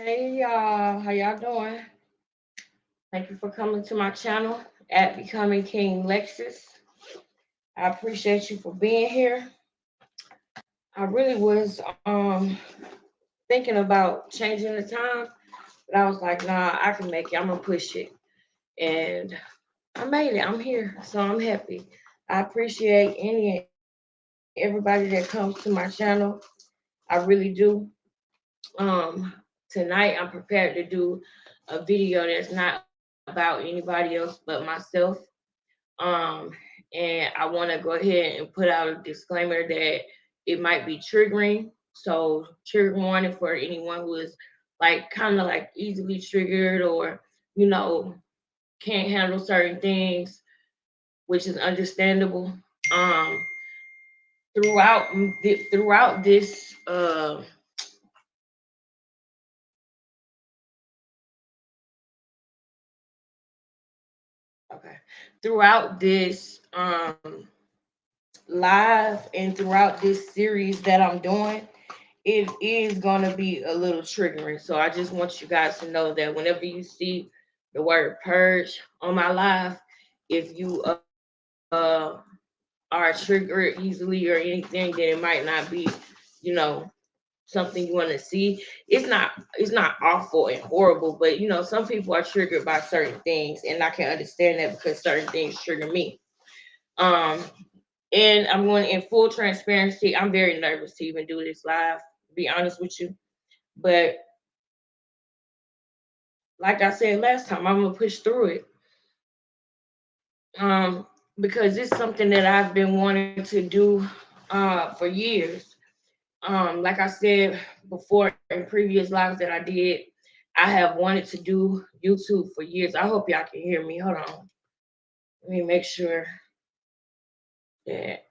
Hey y'all, how y'all doing? Thank you for coming to my channel at Becoming Qinglexus. I appreciate you for being here. I really was thinking about changing the time, but I was like, nah, I can make it. I'm gonna push it, and I made it. I'm here, so I'm happy. I appreciate any and everybody that comes to my channel. I really do. Um, Tonight I'm prepared to do a video that's not about anybody else but myself. Um, and I want to go ahead and put out a disclaimer that it might be triggering. So trigger warning for anyone who is like kind of like easily triggered or you know can't handle certain things, which is understandable. Um, throughout this okay throughout this live and throughout this series that I'm doing, it is going to be a little triggering. So I just want you guys to know that whenever you see the word purge on my live, if you are triggered easily or anything, then it might not be, you know, something you want to see. It's not awful and horrible, but some people are triggered by certain things, and I can understand that because certain things trigger me. Um, and I'm going in full transparency. I'm very nervous to even do this live, to be honest with you. But like I said last time, I'm gonna push through it. Um, because it's something that I've been wanting to do for years. Like I said before in previous lives that I did, I have wanted to do YouTube for years. I hope y'all can hear me. Hold on. Let me make sure that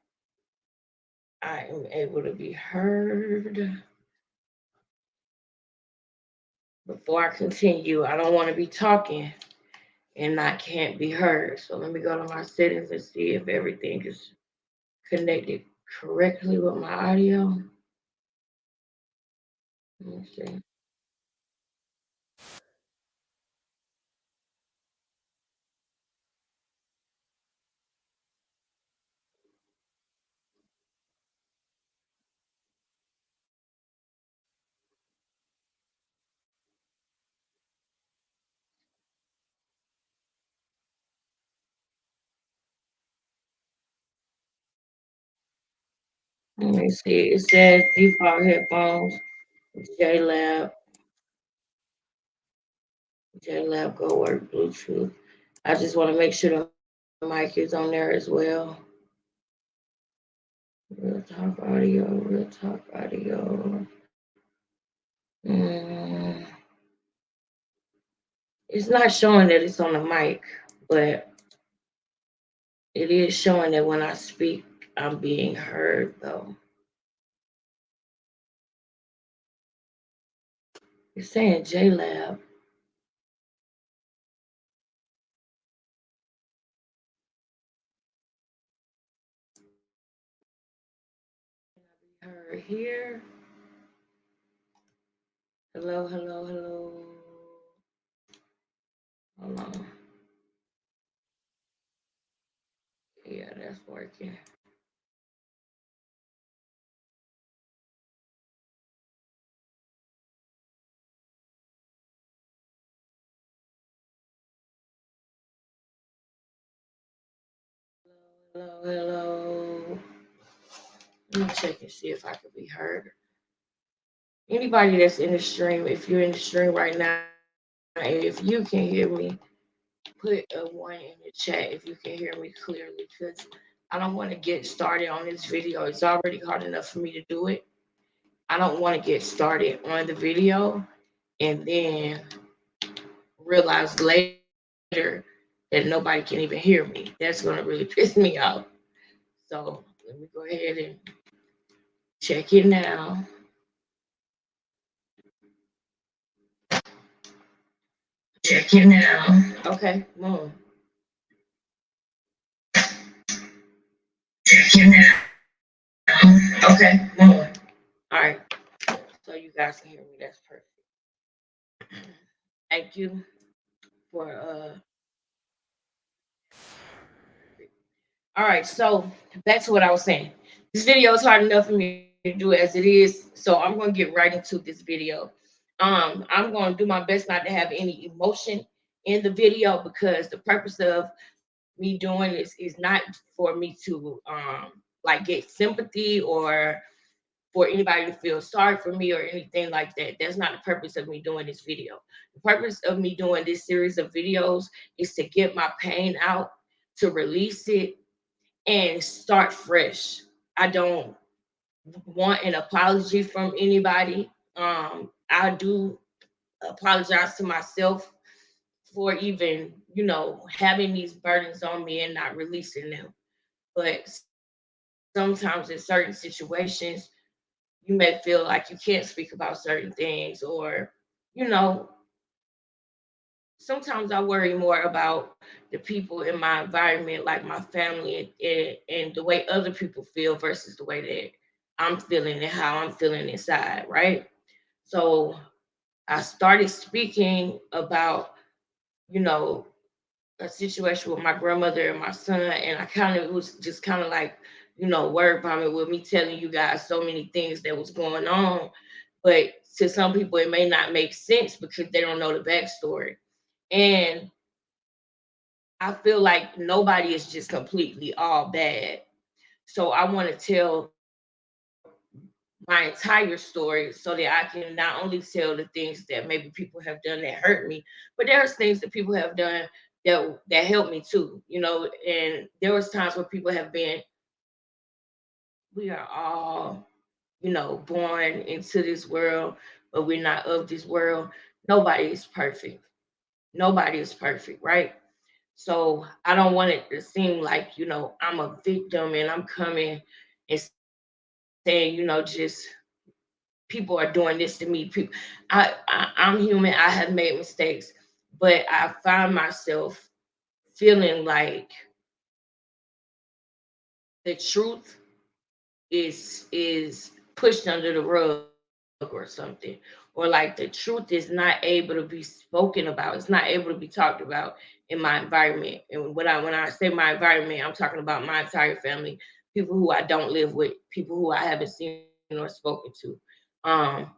I am able to be heard before I continue. I don't want to be talking and I can't be heard. So let me go to my settings and see if everything is connected correctly with my audio. Let me see. Let me see. It says default headphones, JLab, JLab Go Work Bluetooth. I just want to make sure the mic is on there as well. Real talk audio, real talk audio. Mm, it's not showing that it's on the mic, but it is showing that when I speak, I'm being heard though. It's saying JLab. Heard here. Hello, hello, hello. Hold on. Yeah, that's working. Hello, hello. Let me check and see if I can be heard. Anybody that's in the stream, if you're in the stream right now, and if you can hear me, put a one in the chat if you can hear me clearly, because I don't want to get started on this video. It's already hard enough for me to do it. I don't want to get started on the video and then realize later that nobody can even hear me. That's going to really piss me off. So let me go ahead and check it now. Check it now. Okay, come on. Check it now. Okay, come on. All right. So you guys can hear me. That's perfect. Thank you for all right, so back to what I was saying. This video is hard enough for me to do as it is, so I'm gonna get right into this video. I'm gonna do my best not to have any emotion in the video because the purpose of me doing this is not for me to like get sympathy or for anybody to feel sorry for me or anything like that. That's not the purpose of me doing this video. The purpose of me doing this series of videos is to get my pain out, to release it, and start fresh. I don't want an apology from anybody. I do apologize to myself for even, having these burdens on me and not releasing them. But sometimes in certain situations, you may feel like you can't speak about certain things, or, you know, sometimes I worry more about the people in my environment, like my family, and the way other people feel versus the way that I'm feeling and how I'm feeling inside, right? So I started speaking about, you know, a situation with my grandmother and my son, and I kind of it was just kind of like, word vomit with me telling you guys so many things that was going on. But to some people, it may not make sense because they don't know the backstory. And I feel like nobody is just completely all bad. So I want to tell my entire story so that I can not only tell the things that maybe people have done that hurt me, but there's things that people have done that helped me too, and there was times where people have been, we are all, born into this world, but we're not of this world. Nobody is perfect. Nobody is perfect, right? So I don't want it to seem like, I'm a victim and I'm coming and saying, just people are doing this to me. People, I'm human. I have made mistakes, but I find myself feeling like the truth is pushed under the rug or something, or like the truth is not able to be spoken about. It's not able to be talked about in my environment. And when I say my environment, I'm talking about my entire family, people who I don't live with, people who I haven't seen or spoken to. Um,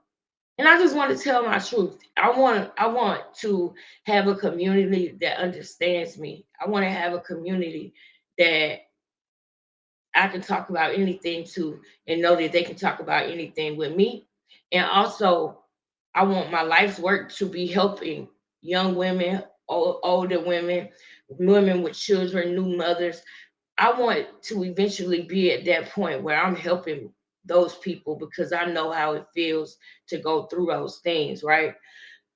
and I just want to tell my truth. I want to have a community that understands me. I want to have a community that I can talk about anything to and know that they can talk about anything with me. And also, I want my life's work to be helping young women, older women, women with children, new mothers. I want to eventually be at that point where I'm helping those people because I know how it feels to go through those things, right?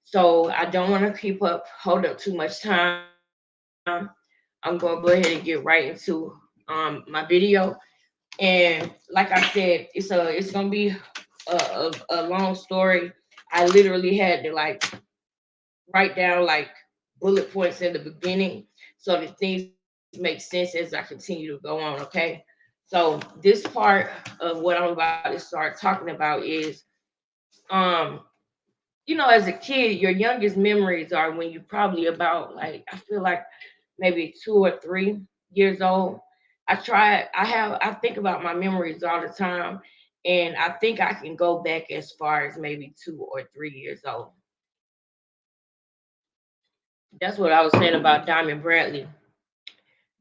So I don't want to hold up too much time. I'm gonna go ahead and get right into my video. And like I said, it's gonna be a long story. I literally had to like write down like bullet points in the beginning so that things make sense as I continue to go on. Okay, so this part of what I'm about to start talking about is um as a kid, your youngest memories are when you're probably about, like, I feel like maybe 2 or 3 years old. I think about my memories all the time, and I think I can go back as far as maybe 2 or 3 years old. That's what I was saying about Diamond Bradley,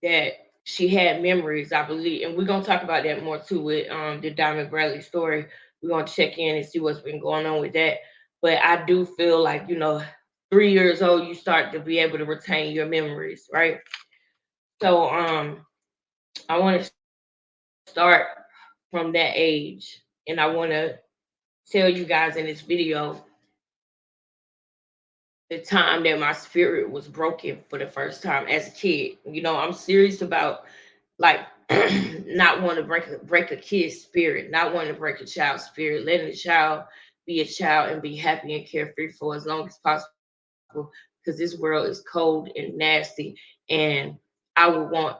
that she had memories, I believe. And we're gonna talk about that more too with the Diamond Bradley story. We're gonna check in and see what's been going on with that. But I do feel like, 3 years old, you start to be able to retain your memories, right? So I want to start from that age, and I want to tell you guys in this video the time that my spirit was broken for the first time as a kid. I'm serious about, like, not wanting to break a kid's spirit, not wanting to break a child's spirit, letting a child be a child and be happy and carefree for as long as possible. Because this world is cold and nasty, and I would want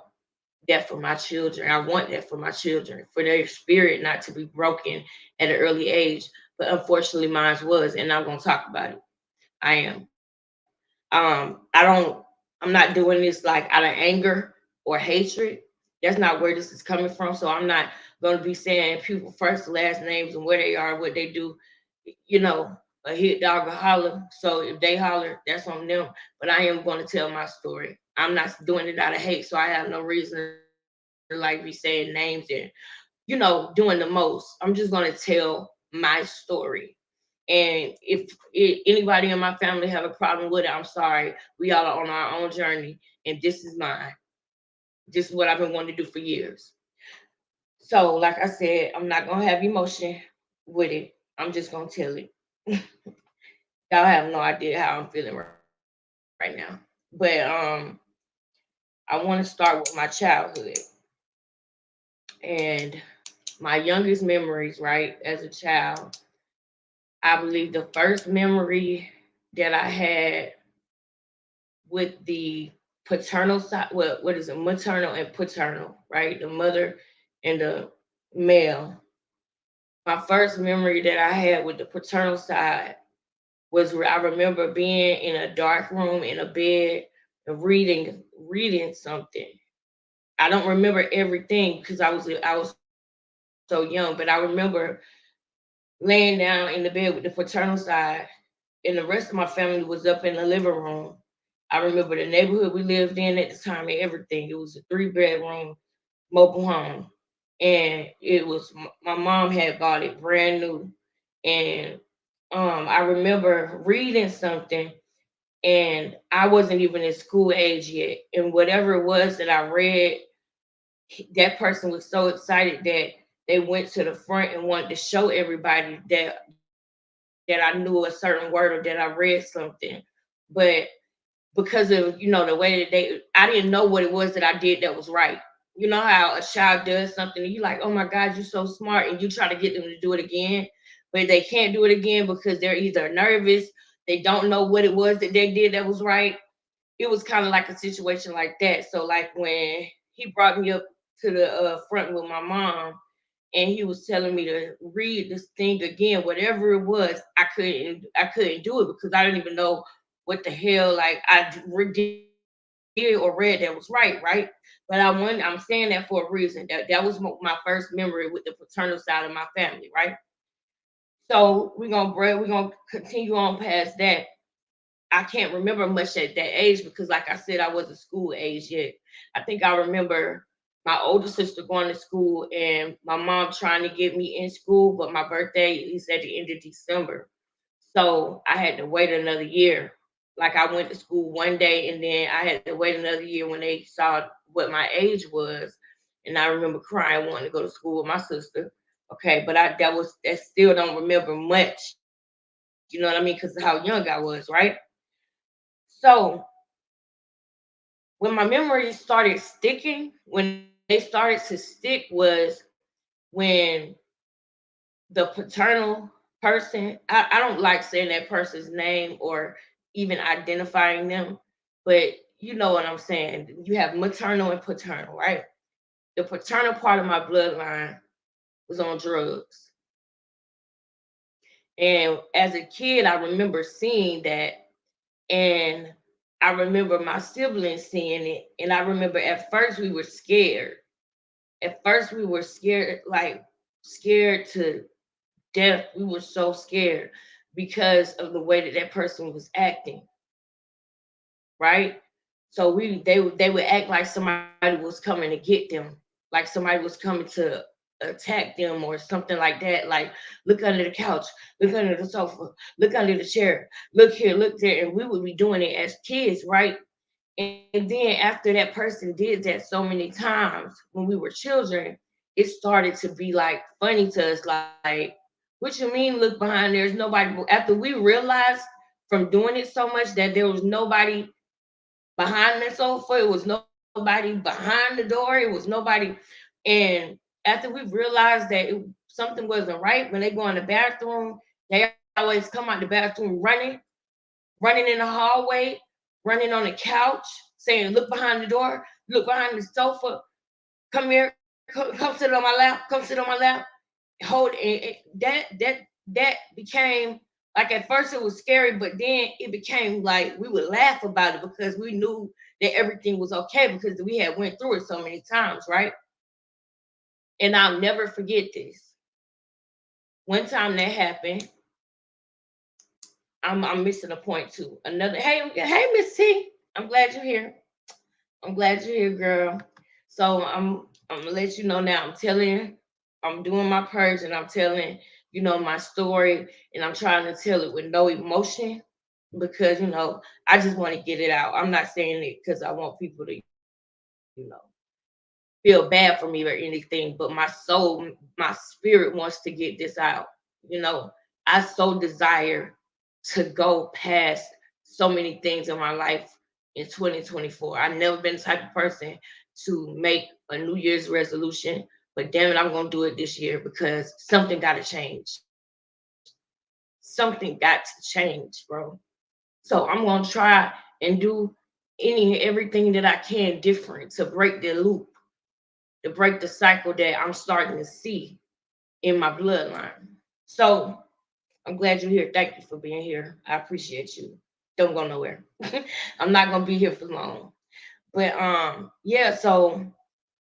that for my children. I want that for my children, for their spirit not to be broken at an early age. But unfortunately, mine was, and I'm gonna talk about it. I am. I don't. I'm not doing this like out of anger or hatred. That's not where this is coming from. So I'm not going to be saying people first, last names, and where they are, what they do. You know, a hit dog will holler. So if they holler, that's on them. But I am going to tell my story. I'm not doing it out of hate, so I have no reason to like be saying names and doing the most. I'm just going to tell my story. And if anybody in my family have a problem with it, I'm sorry. We all are on our own journey, and this is mine. This is what I've been wanting to do for years. So, like I said, I'm not gonna have emotion with it. I'm just gonna tell it. Y'all have no idea how I'm feeling right now. But I want to start with my childhood and my youngest memories. Right, as a child, I believe the first memory that I had with the paternal side, what is it, maternal and paternal, right? The mother and the male. My first memory that I had with the paternal side was where I remember being in a dark room in a bed and reading something. I don't remember everything because I was so young, but I remember laying down in the bed with the paternal side, and the rest of my family was up in the living room. I remember the neighborhood we lived in at the time and everything. It was a 3 bedroom mobile home, and it was my mom had bought it brand new, and I remember reading something, and I wasn't even in school age yet, and whatever it was that I read, that person was so excited that they went to the front and wanted to show everybody that I knew a certain word or that I read something. But because of the way that I didn't know what it was that I did that was right. You know how a child does something and you like, oh my God, you're so smart, and you try to get them to do it again, but they can't do it again because they're either nervous, they don't know what it was that they did that was right. It was kind of like a situation like that. So like when he brought me up to the front with my mom, and he was telling me to read this thing again, whatever it was, I couldn't do it because I didn't even know what the hell like did or read that was right. But I'm saying that for a reason. That was my first memory with the paternal side of my family, right? So we're gonna continue on past that. I can't remember much at that age because, like I said, I wasn't school age yet. I think I remember my older sister going to school and my mom trying to get me in school, but my birthday is at the end of December. So I had to wait another year. Like I went to school one day and then I had to wait another year when they saw what my age was. And I remember crying wanting to go to school with my sister. Okay, but that still don't remember much. You know what I mean? Because of how young I was, right? So when my memories started sticking, when they started to stick was when the paternal person, I don't like saying that person's name or even identifying them, but you know what I'm saying. You have maternal and paternal, right? The paternal part of my bloodline was on drugs. And as a kid, I remember seeing that, and I remember my siblings seeing it. And I remember at first we were scared. At first we were scared, like scared to death. We were so scared because of the way that that person was acting, right? So they would act like somebody was coming to get them, like somebody was coming to attack them or something like that. Like, look under the couch, look under the sofa, look under the chair, look here, look there, and we would be doing it as kids, right? And then after that person did that so many times when we were children, it started to be like funny to us. Like, what you mean? Look behind. There's nobody. After we realized from doing it so much that there was nobody behind the sofa, it was nobody behind the door, it was nobody. And after we realized that something wasn't right, when they go in the bathroom, they always come out the bathroom running in the hallway, running on the couch, saying, "Look behind the door, look behind the sofa, come here, come sit on my lap, come sit on my lap." Hold it, that became Like at first it was scary, but then it became like we would laugh about it because we knew that everything was okay because we had went through it so many times, right? And I'll never forget this. One time that happened, I'm missing a point too. Another hey Miss T, I'm glad you're here. I'm glad you're here, girl. So I'm gonna let you know now. I'm doing my purge and I'm telling my story and I'm trying to tell it with no emotion because I just want to get it out. I'm not saying it because I want people to feel bad for me or anything, but my soul, my spirit wants to get this out. You know, I so desire to go past so many things in my life in 2024. I've never been the type of person to make a New Year's resolution, but damn it, I'm gonna do it this year because something gotta change. Something got to change, bro. So I'm gonna try and do everything that I can different to break the loop, to break the cycle that I'm starting to see in my bloodline. So I'm glad you're here. Thank you for being here. I appreciate you. Don't go nowhere. I'm not gonna be here for long. But yeah, so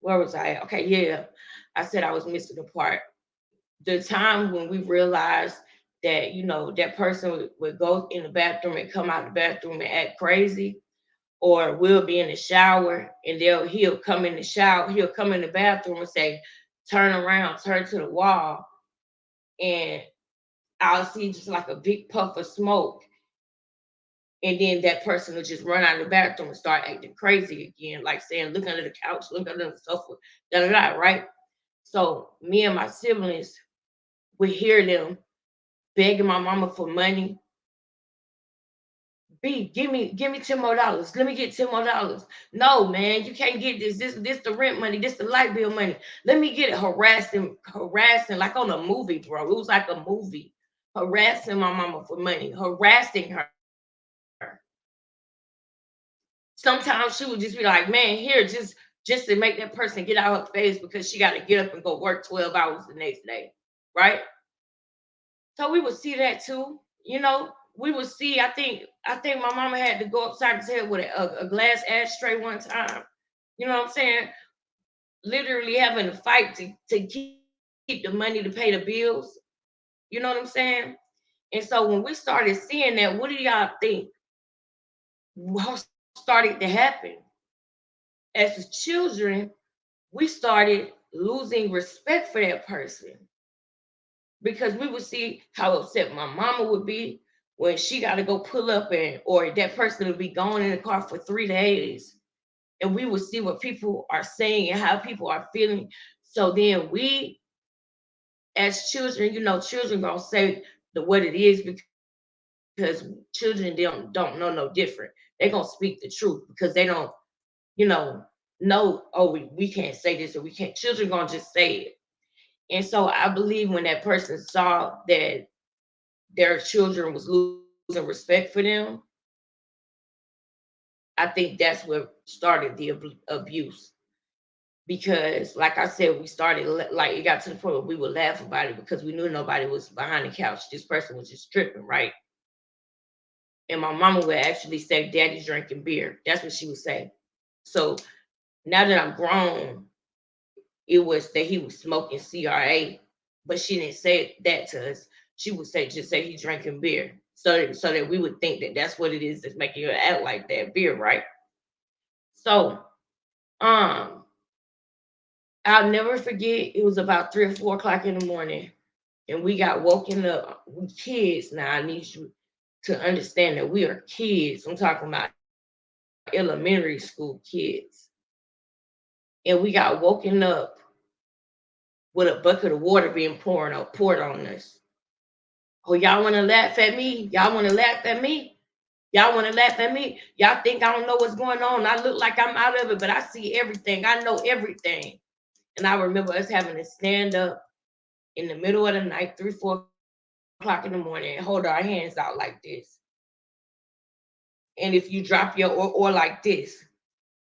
where was I? Okay, yeah. I said I was missing a part. The time when we realized that, that person would go in the bathroom and come out the bathroom and act crazy, or we'll be in the shower and he'll come in the shower, he'll come in the bathroom and say, turn around, turn to the wall, and I'll see just like a big puff of smoke. And then that person will just run out of the bathroom and start acting crazy again, like saying, look under the couch, look under the sofa, da da da, right? So me and my siblings would hear them begging my mama for money. B, give me $10 more. Let me get $10 more. No, man, you can't get this. This the rent money. This the light bill money. Let me get it. Harassing like on a movie, bro. It was like a movie. Harassing my mama for money, harassing her. Sometimes she would just be like, man, here, just to make that person get out her face because she got to get up and go work 12 hours the next day, right? So we would see that too. We would see. I think my mama had to go upside his head with a glass ashtray one time. You know what I'm saying? Literally having to fight to keep the money to pay the bills. You know what I'm saying? And so when we started seeing that, what do y'all think what started to happen? As children, we started losing respect for that person because we would see how upset my mama would be when she got to go pull up or that person would be gone in the car for 3 days. And we would see what people are saying and how people are feeling. So then we, as children, children gonna say what it is because children don't know no different. They're gonna speak the truth because they don't, you know, oh, we can't say this or we can't. Children gonna just say it. And so I believe when that person saw that their children was losing respect for them, I think that's what started the abuse. Because, like I said, we started like it got to the point where we would laugh about it because we knew nobody was behind the couch. This person was just tripping, right? And my mama would actually say, "Daddy's drinking beer." That's what she would say. So now that I'm grown, it was that he was smoking CRA, but she didn't say that to us. She would just say he's drinking beer, so that we would think that that's what it is that's making her act like that beer, right? So, um, I'll never forget. It was about 3 or 4 o'clock in the morning, and we got woken up. We kids now. I need you to understand that we are kids. I'm talking about elementary school kids, and we got woken up with a bucket of water being poured on us. Oh, y'all want to laugh at me? Y'all want to laugh at me? Y'all want to laugh at me? Y'all think I don't know what's going on? I look like I'm out of it, but I see everything. I know everything. And I remember us having to stand up in the middle of the night, 3, 4 o'clock in the morning, and hold our hands out like this. And if you drop or like this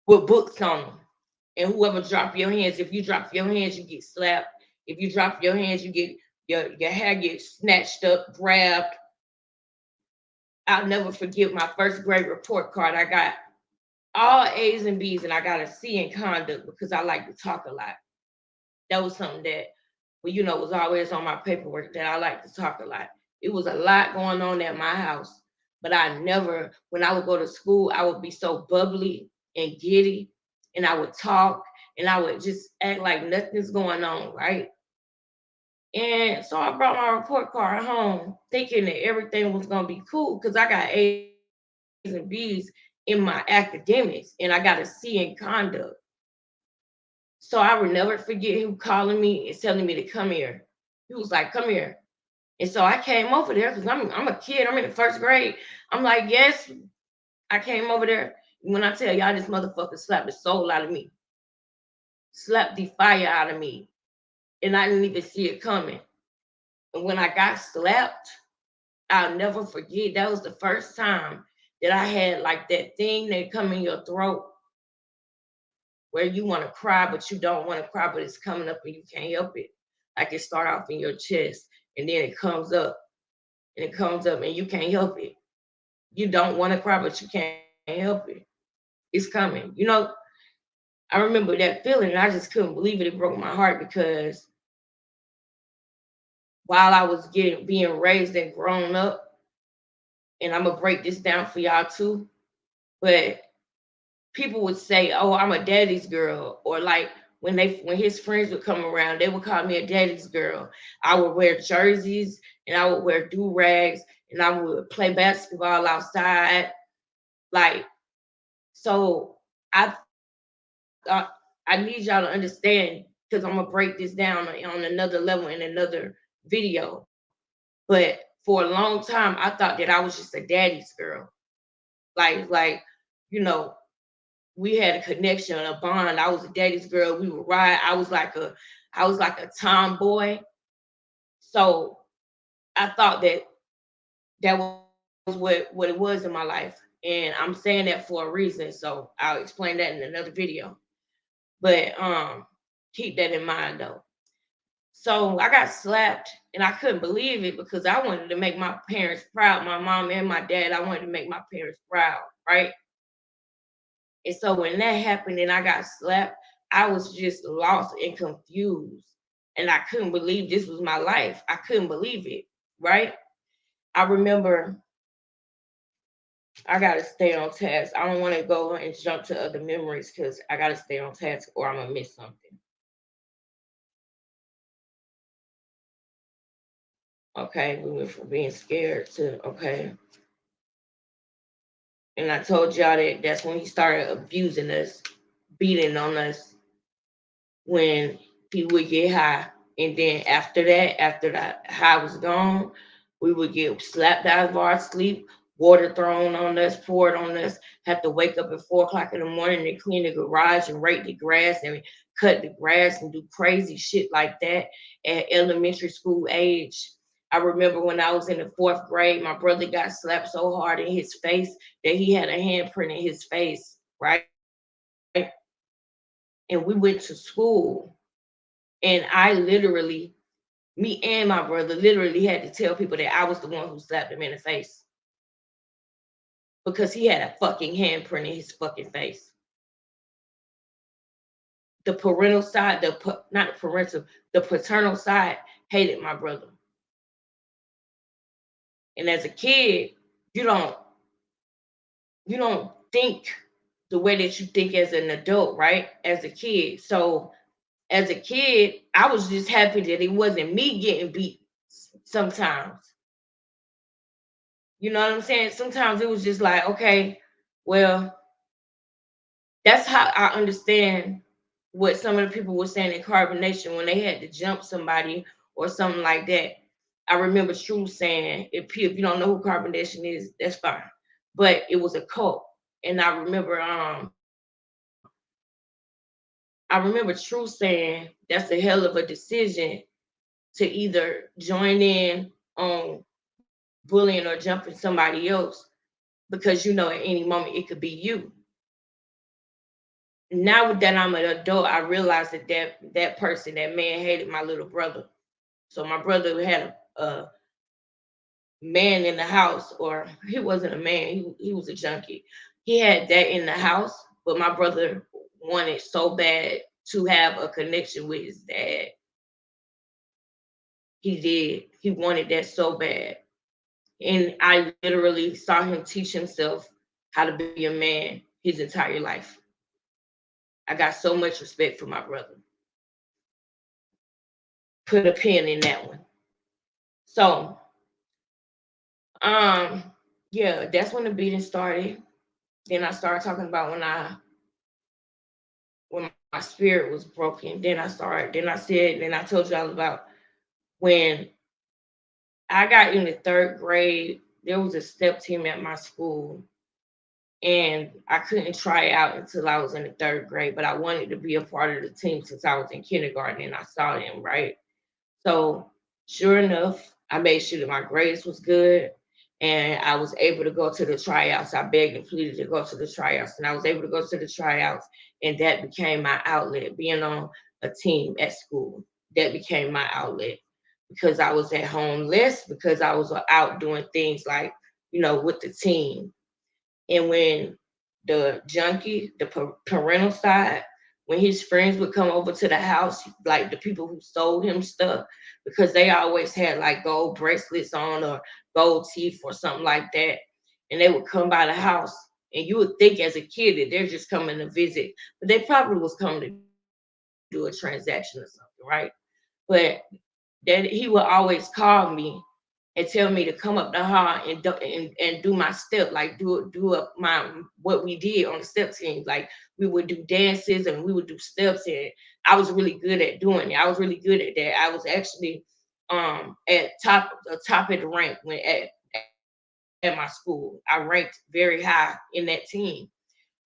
with books on them, and whoever drop your hands, if you drop your hands, you get slapped. If you drop your hands, you get your hair gets snatched up, grabbed. I'll never forget my first grade report card. I got all A's and B's, and I got a C in conduct because I like to talk a lot. That was something that, well, was always on my paperwork, that I like to talk a lot. It was a lot going on at my house, but I never, when I would go to school, I would be so bubbly and giddy, and I would talk, and I would just act like nothing's going on, right? And so I brought my report card home thinking that everything was going to be cool because I got A's and B's in my academics, and I got a C in conduct. So I would never forget him calling me and telling me to come here. He was like, "Come here." And so I came over there because I'm a kid. I'm in the first grade. I'm like, "Yes." I came over there. When I tell y'all, this motherfucker slapped the soul out of me, slapped the fire out of me, and I didn't even see it coming. And when I got slapped, I'll never forget. That was the first time that I had like that thing that come in your throat where you want to cry, but you don't want to cry, but it's coming up and you can't help it. Like it start off in your chest and then it comes up and it comes up and you can't help it. You don't want to cry, but you can't help it. It's coming. I remember that feeling and I just couldn't believe it. It broke my heart because while I was being raised and grown up, and I'm gonna break this down for y'all too, but people would say, "Oh, I'm a daddy's girl," or like when his friends would come around, they would call me a daddy's girl. I would wear jerseys and I would wear do rags and I would play basketball outside. Like, so I thought I need y'all to understand because I'm gonna break this down on another level in another video. But for a long time, I thought that I was just a daddy's girl. Like, you know, we had a connection, a bond. I was a daddy's girl. We would ride. I was like a tomboy. So I thought that was what it was in my life. And I'm saying that for a reason. So I'll explain that in another video. But keep that in mind though. So I got slapped and I couldn't believe it because I wanted to make my parents proud, my mom and my dad. I wanted to make my parents proud, right? And so when that happened and I got slapped, I was just lost and confused. And I couldn't believe this was my life. I couldn't believe it, right? I remember I got to stay on task. I don't want to go and jump to other memories because I got to stay on task or I'm going to miss something. Okay, we went from being scared to, okay. And I told y'all that that's when he started abusing us, beating on us when he would get high. And then after that high was gone, we would get slapped out of our sleep, water thrown on us, poured on us, have to wake up at 4 o'clock in the morning and clean the garage and rake the grass and cut the grass and do crazy shit like that at elementary school age. I remember when I was in the fourth grade, my brother got slapped so hard in his face that he had a handprint in his face, right? And we went to school. And I literally, me and my brother literally had to tell people that I was the one who slapped him in the face because he had a fucking handprint in his fucking face. The parental side, not the parental, the paternal side hated my brother. And as a kid, you don't you don't think the way that you think as an adult, right? As a kid. So as a kid, I was just happy that it wasn't me getting beat sometimes. You know what I'm saying? Sometimes it was just like, okay, well, that's how I understand what some of the people were saying in carbonation when they had to jump somebody or something like that. I remember True saying, if you don't know who carbonation is, that's fine. But it was a cult. And I remember True saying that's a hell of a decision to either join in on bullying or jumping somebody else because at any moment it could be you. Now that I'm an adult, I realize that person, that man hated my little brother. So my brother had a man in the house, or he wasn't a man, he was a junkie. He had that in the house, but my brother wanted so bad to have a connection with his dad. He did. He wanted that so bad. And I literally saw him teach himself how to be a man his entire life. I got so much respect for my brother. Put a pin in that one. So, um, yeah, that's when the beating started. Then I started talking about when my spirit was broken. Then I told y'all about when I got in the third grade, there was a step team at my school, and I couldn't try it out until I was in the third grade, but I wanted to be a part of the team since I was in kindergarten and I saw them, right? So sure enough, I made sure that my grades was good and I was able to go to the tryouts. I begged and pleaded to go to the tryouts, and I was able to go to the tryouts, and that became my outlet. Being on a team at school, that became my outlet because I was at home less, because I was out doing things like, with the team. And when the junkie, the parental side, when his friends would come over to the house, like the people who sold him stuff, because they always had like gold bracelets on or gold teeth or something like that, and they would come by the house, and you would think as a kid that they're just coming to visit, but they probably was coming to do a transaction or something, right? But that he would always call me and tell me to come up the hall and do my step, like do up my what we did on the step team. Like we would do dances and we would do steps, and I was really good at doing it. I was really good at that. I was actually at top of the rank when at my school. I ranked very high in that team.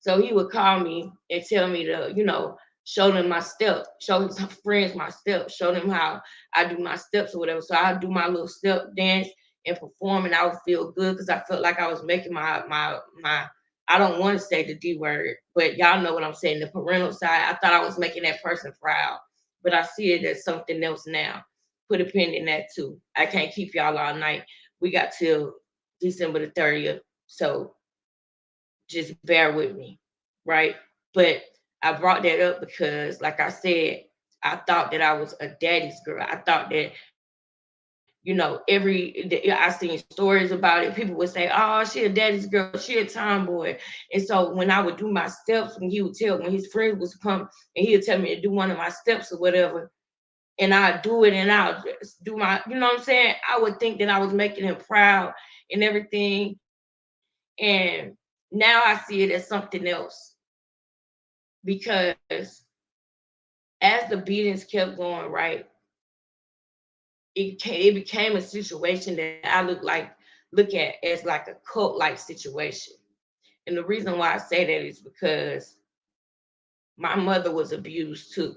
So he would call me and tell me to, show them my step, show his friends my steps, show them how I do my steps or whatever. So I do my little step dance and perform, and I would feel good because I felt like I was making my. I don't want to say the D word, but y'all know what I'm saying. The parental side, I thought I was making that person proud, but I see it as something else now. Put a pin in that too. I can't keep y'all all night. We got till December the 30th, so just bear with me, right? But I brought that up because, like I said, I thought that I was a daddy's girl. I thought that, I seen stories about it. People would say, "Oh, she a daddy's girl. She a tomboy." And so when I would do my steps, when his friends was come and he would tell me to do one of my steps or whatever, and I'd do it and I'll just do my, you know what I'm saying? I would think that I was making him proud and everything. And now I see it as something else because as the beatings kept going, right, it became a situation that I look at as like a cult like situation. And the reason why I say that is because my mother was abused too,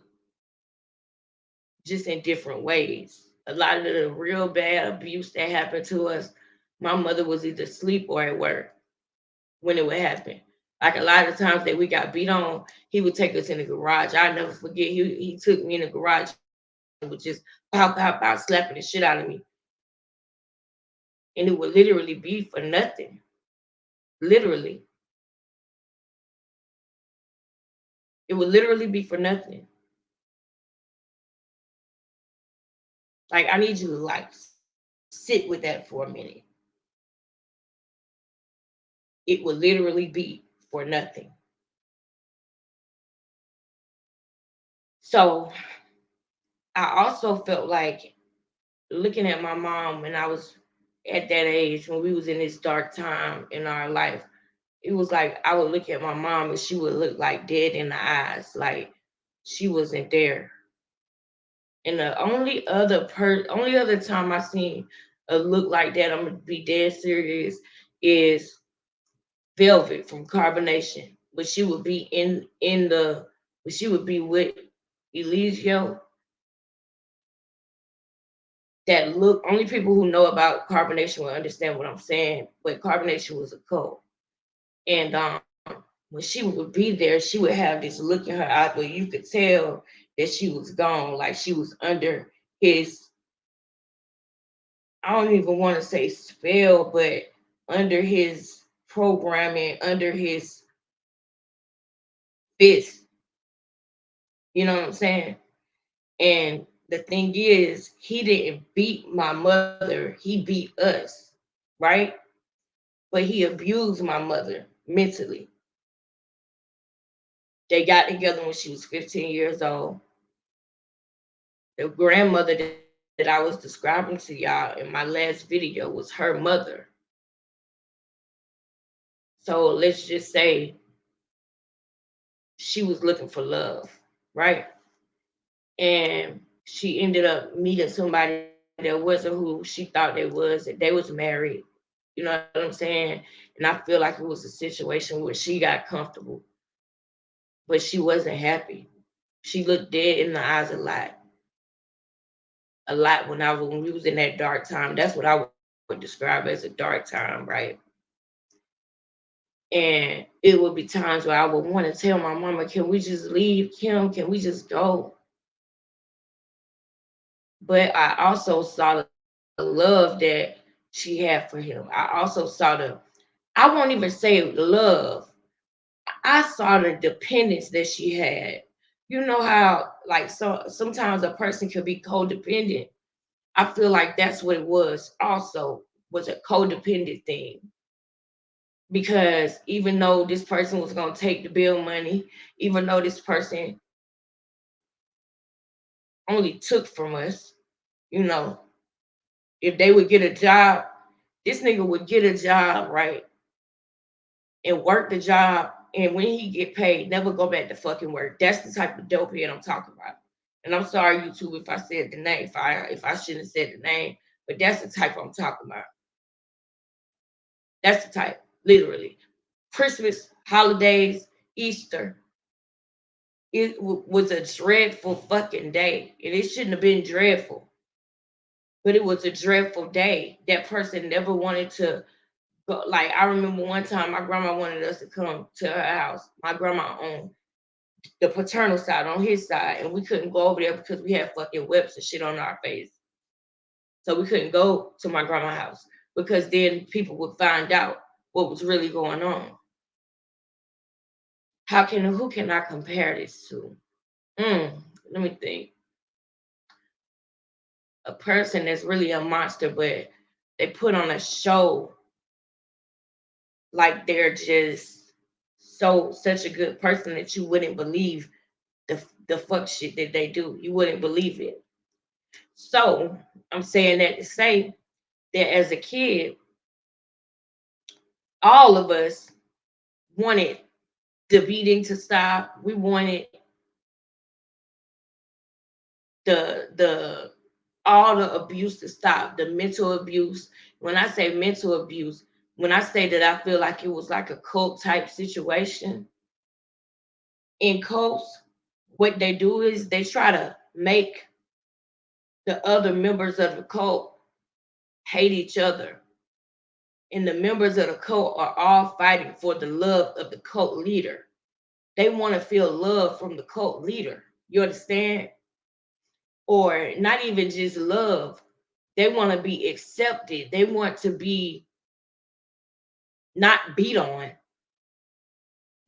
just in different ways. A lot of the real bad abuse that happened to us, my mother was either asleep or at work when it would happen. Like a lot of times that we got beat on, he would take us in the garage. I'll never forget. He took me in the garage and would just pow, pow, pow, slapping the shit out of me. And it would literally be for nothing. Literally. It would literally be for nothing. Like I need you to sit with that for a minute. It would literally be for nothing. So I also felt like looking at my mom when I was at that age, when we was in this dark time in our life, it was like I would look at my mom and she would look like dead in the eyes, like she wasn't there. And the only other time I seen a look like that, I'm gonna be dead serious, is Velvet from Carbonation. But she would be but she would be with Elisio. That look, only people who know about Carbonation will understand what I'm saying. But Carbonation was a cult. And when she would be there, she would have this look in her eyes where you could tell that she was gone, like she was under his I don't even want to say spell, but under his programming, under his fist. You know what I'm saying? And the thing is, he didn't beat my mother, he beat us, right? But he abused my mother mentally. They got together when she was 15 years old. The grandmother that I was describing to y'all in my last video was her mother. So let's just say she was looking for love, right? And she ended up meeting somebody that wasn't who she thought they was. That they was married. You know what I'm saying? And I feel like it was a situation where she got comfortable, but she wasn't happy. She looked dead in the eyes a lot when we was in that dark time. That's what I would describe as a dark time, right? And it would be times where I would want to tell my mama, "Can we just leave, Kim? Can we just go?" But I also saw the love that she had for him. I also saw I won't even say love. I saw the dependence that she had. You know how, like, sometimes a person can be codependent. I feel like that's what it was also, was a codependent thing. Because even though this person was going to take the bill money, even though this person only took from us, you know, if they would get a job, this nigga would get a job, right? And work the job, and when he get paid, never go back to fucking work. That's the type of dope head I'm talking about. And I'm sorry, YouTube, if I said the name, if I shouldn't have said the name, but that's the type I'm talking about. That's the type, literally. Christmas, holidays, Easter. Was a dreadful fucking day, and it shouldn't have been dreadful, but it was a dreadful day. That person never wanted to go. Like, I remember one time, my grandma wanted us to come to her house. My grandma owned the paternal side on his side, and we couldn't go over there because we had fucking whips and shit on our face. So we couldn't go to my grandma's house because then people would find out what was really going on. Who can I compare this to? Let me think. A person that's really a monster, but they put on a show like they're just such a good person that you wouldn't believe the fuck shit that they do. You wouldn't believe it. So I'm saying that to say that as a kid, all of us wanted the beating to stop. We wanted the all the abuse to stop, the mental abuse. When I say mental abuse, when I say that I feel like it was like a cult type situation, in cults, what they do is they try to make the other members of the cult hate each other. And the members of the cult are all fighting for the love of the cult leader. They want to feel love from the cult leader. You understand? Or not even just love. They want to be accepted. They want to be not beat on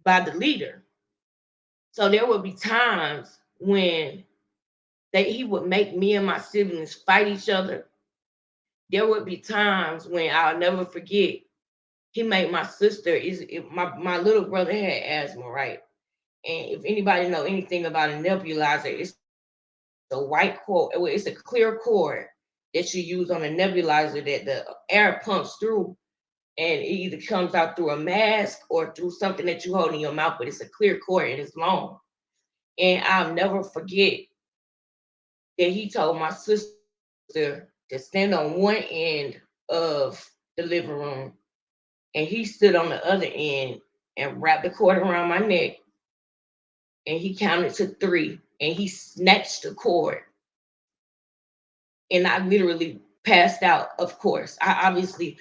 by the leader. So there would be times when he would make me and my siblings fight each other. There would be times when I'll never forget. He made my sister my little brother had asthma, right? And if anybody know anything about a nebulizer, it's a white cord. It's a clear cord that you use on a nebulizer that the air pumps through, and it either comes out through a mask or through something that you hold in your mouth. But it's a clear cord and it's long. And I'll never forget that he told my sister to stand on one end of the living room, and he stood on the other end and wrapped the cord around my neck, and he counted to three, and he snatched the cord, and I literally passed out. Of course, I obviously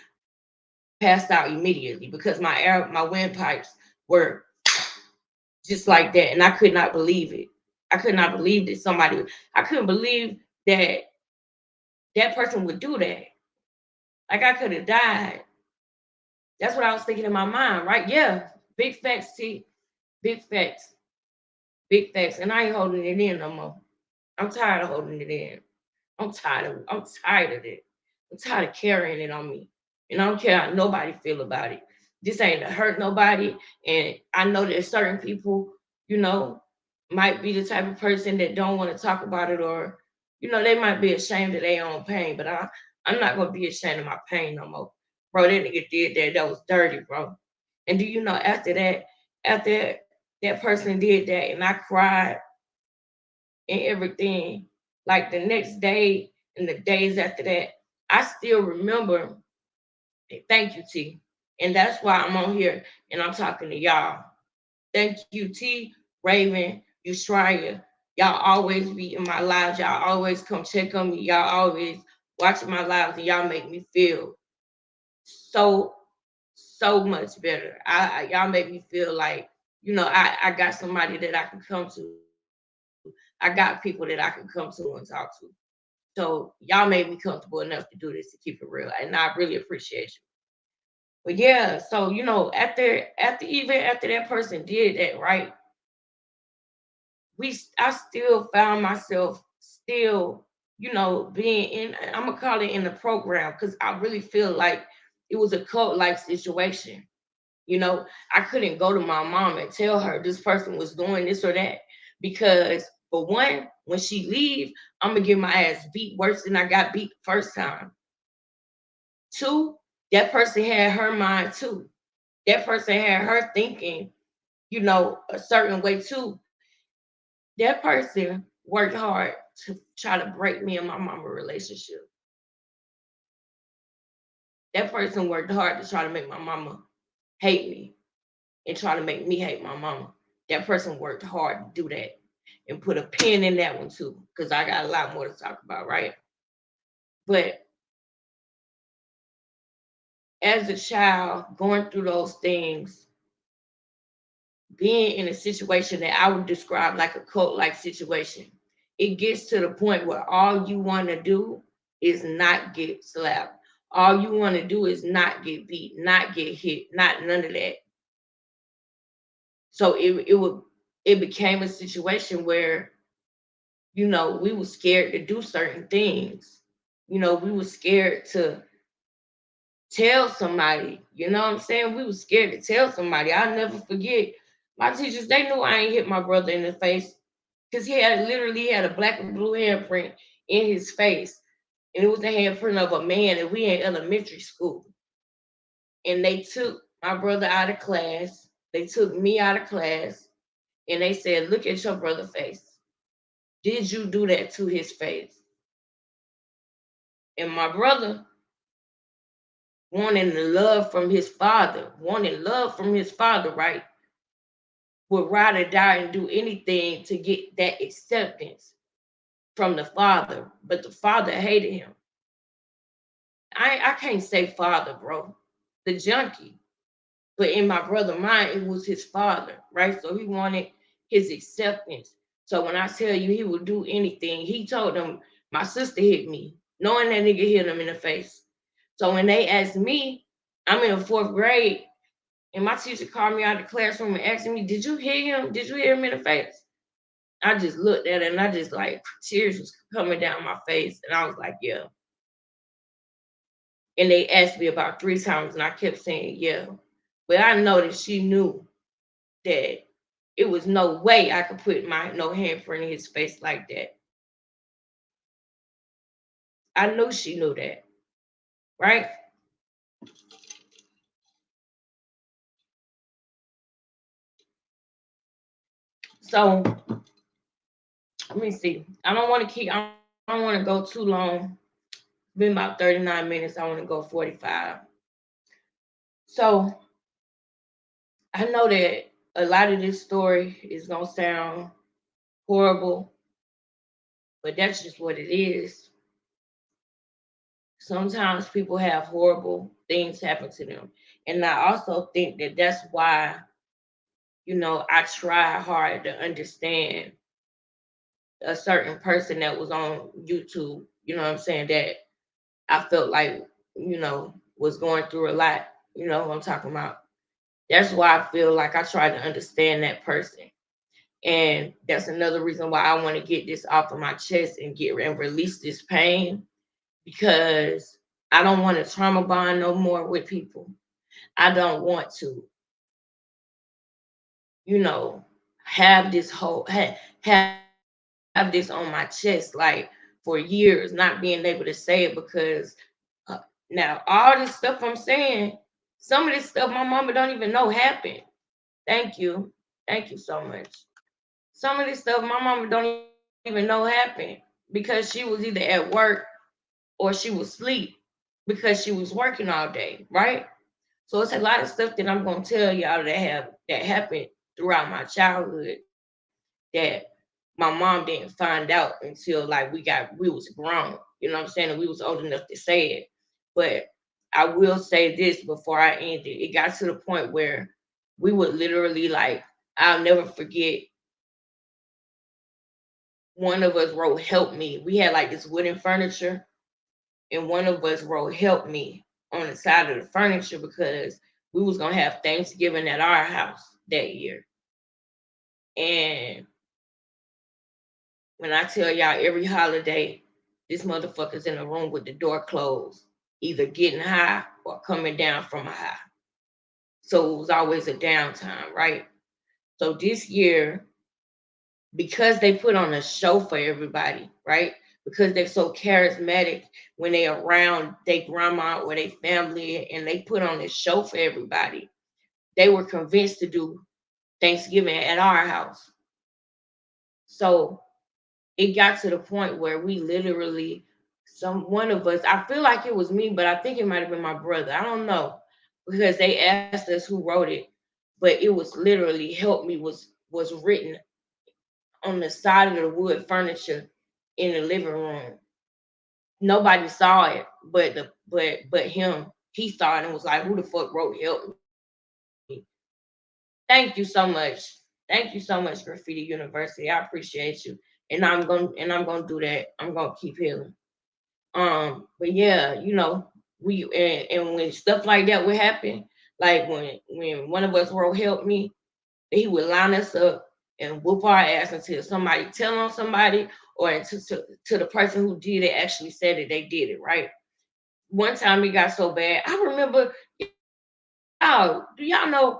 passed out immediately because my windpipes were just like that, and I could not believe it. I could not believe that somebody. I couldn't believe that that person would do that. Like I could have died. That's what I was thinking in my mind, right? Yeah, big facts, T. Big facts. Big facts. And I ain't holding it in no more. I'm tired of holding it in. I'm tired of it. I'm tired of carrying it on me. And I don't care how nobody feel about it. This ain't to hurt nobody. And I know that certain people, you know, might be the type of person that don't want to talk about it, or, they might be ashamed of their own pain. But I'm not gonna be ashamed of my pain no more. Bro, that nigga did that. That was dirty, bro. And do you know after that person did that and I cried and everything, like the next day and the days after that, I still remember. Thank you, T. And that's why I'm on here and I'm talking to y'all. Thank you, T, Raven, Australia. Y'all always be in my lives. Y'all always come check on me. Y'all always watching my lives, and y'all make me feel so much better. Y'all make me feel like, I got somebody that I can come to. I got people that I can come to and talk to. So y'all made me comfortable enough to do this, to keep it real, and I really appreciate you. But yeah, so after that person did that, right? I still found myself still, being in. I'm gonna call it in the program, because I really feel like it was a cult like situation. I couldn't go to my mom and tell her this person was doing this or that, because for one, when she leave, I'm gonna get my ass beat worse than I got beat the first time. Two, that person had her mind too. That person had her thinking, a certain way too. That person worked hard to try to break me and my mama relationship. That person worked hard to try to make my mama hate me and try to make me hate my mama. That person worked hard to do that, and put a pin in that one too, because I got a lot more to talk about, right? But as a child going through those things, being in a situation that I would describe like a cult like situation, it gets to the point where all you want to do is not get slapped. All you want to do is not get beat, not get hit, not none of that. So it became a situation where, we were scared to do certain things. We were scared to tell somebody. You know what I'm saying? We were scared to tell somebody. I'll never forget. My teachers, they knew I ain't hit my brother in the face, because he had literally had a black and blue handprint in his face. And it was the handprint of a man, and we in elementary school. And they took my brother out of class. They took me out of class, and they said, "Look at your brother's face. Did you do that to his face?" And my brother, wanting love from his father, right, would ride or die and do anything to get that acceptance from the father. But the father hated him. I can't say father, bro. The junkie. But in my brother's mind, it was his father, right? So he wanted his acceptance. So when I tell you he would do anything, he told them my sister hit me, knowing that nigga hit him in the face. So when they asked me, I'm in the fourth grade, and my teacher called me out of the classroom and asked me, "Did you hit him? Did you hit him in the face?" I just looked at it and I just like tears was coming down my face. And I was like, "Yeah." And they asked me about 3 times and I kept saying, "Yeah." But I know that she knew that it was no way I could put my no handprint in his face like that. I knew she knew that, right? So let me see. I don't want to go too long. It's been about 39 minutes. I want to go 45. So I know that a lot of this story is gonna sound horrible, but that's just what it is. Sometimes people have horrible things happen to them. And I also think that that's why, I try hard to understand a certain person that was on YouTube, you know what I'm saying, that I felt like was going through a lot. You know what I'm talking about. That's why I feel like I try to understand that person. And that's another reason why I want to get this off of my chest and get and release this pain, because I don't want to trauma bond no more with people. I don't want to, you know, have this whole have this on my chest like for years, not being able to say it because now all this stuff I'm saying, some of this stuff my mama don't even know happened. Thank you. Thank you so much. Some of this stuff my mama don't even know happened because she was either at work or she was asleep because she was working all day, right? So it's a lot of stuff that I'm gonna tell y'all that happened throughout my childhood that my mom didn't find out until like we was grown. You know what I'm saying? And we was old enough to say it. But I will say this before I end it. It got to the point where we would literally like, I'll never forget, one of us wrote help me. We had like this wooden furniture, and one of us wrote help me on the side of the furniture because we was gonna have Thanksgiving at our house that year. And when I tell y'all every holiday, this motherfucker's in the room with the door closed, either getting high or coming down from a high. So it was always a downtime, right? So this year, because they put on a show for everybody, right? Because they're so charismatic when they around their grandma or their family and they put on this show for everybody, they were convinced to do Thanksgiving at our house. So it got to the point where we literally, some one of us, I feel like it was me, but I think it might have been my brother. I don't know, because they asked us who wrote it, but it was literally help me was written on the side of the wood furniture in the living room. Nobody saw it, but him. He saw it and was like, "Who the fuck wrote help me?" Thank you so much. Thank you so much, Graffiti University. I appreciate you, and I'm gonna do that. I'm gonna keep healing. But yeah, we and when stuff like that would happen, like when one of us wrote help me, he would line us up and whoop our ass until somebody tell on somebody or to the person who did it actually said that they did it, right? One time it got so bad. I remember, do y'all know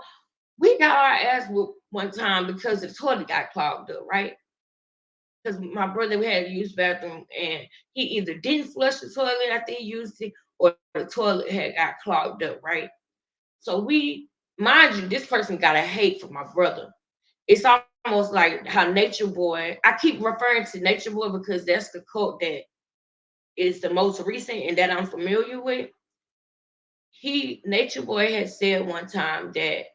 we got our ass whooped one time because the toilet got clogged up, right? Because my brother had to use the bathroom and he either didn't flush the toilet after he used it or the toilet had got clogged up, right? So mind you, this person got a hate for my brother. It's almost like how Nature Boy, I keep referring to Nature Boy because that's the quote that is the most recent and that I'm familiar with. Nature Boy had said one time that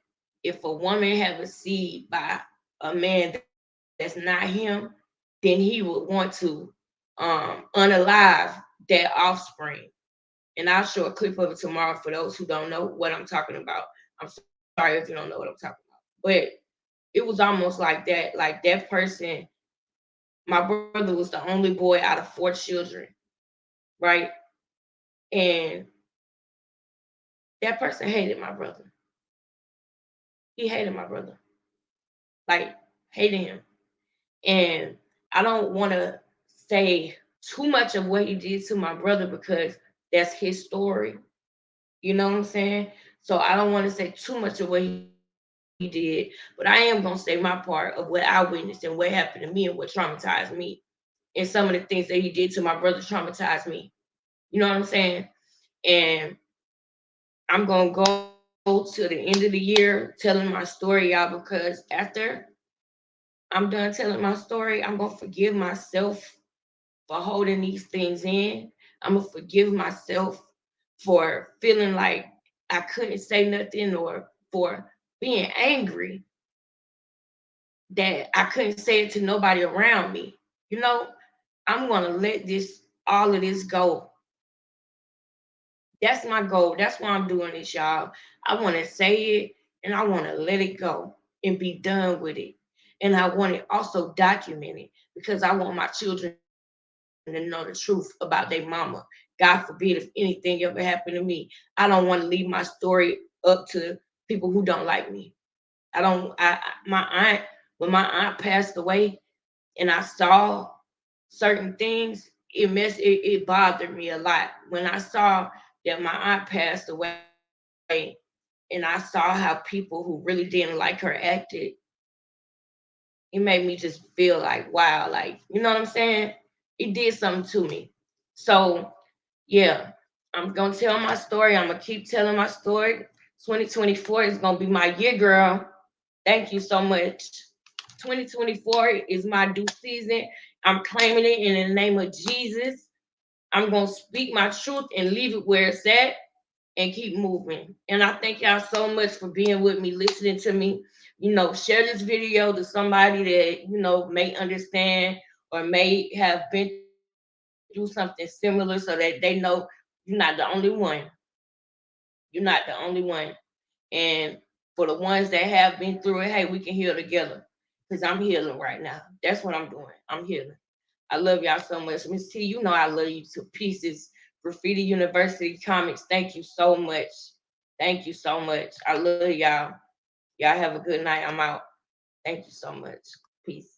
if a woman have a seed by a man that's not him, then he would want to unalive that offspring. And I'll show a clip of it tomorrow for those who don't know what I'm talking about. I'm sorry if you don't know what I'm talking about. But it was almost like that. Like that person, my brother was the only boy out of 4 children, right? And that person hated my brother. He hated my brother, like hated him. And I don't want to say too much of what he did to my brother because that's his story. You know what I'm saying? So I don't want to say too much of what he did, but I am gonna say my part of what I witnessed and what happened to me and what traumatized me. And some of the things that he did to my brother traumatized me. You know what I'm saying? And I'm gonna go to the end of the year telling my story, y'all, because after I'm done telling my story, I'm gonna forgive myself for holding these things in. I'm gonna forgive myself for feeling like I couldn't say nothing or for being angry that I couldn't say it to nobody around me. You know, I'm gonna let all of this go. That's my goal. That's why I'm doing this, y'all. I want to say it and I want to let it go and be done with it. And I want it also documented because I want my children to know the truth about their mama and what she did. God forbid if anything ever happened to me. I don't want to leave my story up to people who don't like me. I don't. My aunt, when my aunt passed away, and I saw certain things, it bothered me a lot when I saw that my aunt passed away, and I saw how people who really didn't like her acted. It made me just feel like, wow, like, you know what I'm saying? It did something to me. So, yeah, I'm going to tell my story. I'm going to keep telling my story. 2024 is going to be my year, girl. Thank you so much. 2024 is my due season. I'm claiming it in the name of Jesus. I'm going to speak my truth and leave it where it's at and keep moving. And I thank y'all so much for being with me, listening to me. Share this video to somebody that, may understand or may have been through something similar so that they know you're not the only one. You're not the only one. And for the ones that have been through it, hey, we can heal together. Because I'm healing right now. That's what I'm doing. I'm healing. I love y'all so much. Miss T, I love you to pieces. Graffiti University Comics, thank you so much. Thank you so much. I love y'all. Y'all have a good night. I'm out. Thank you so much. Peace.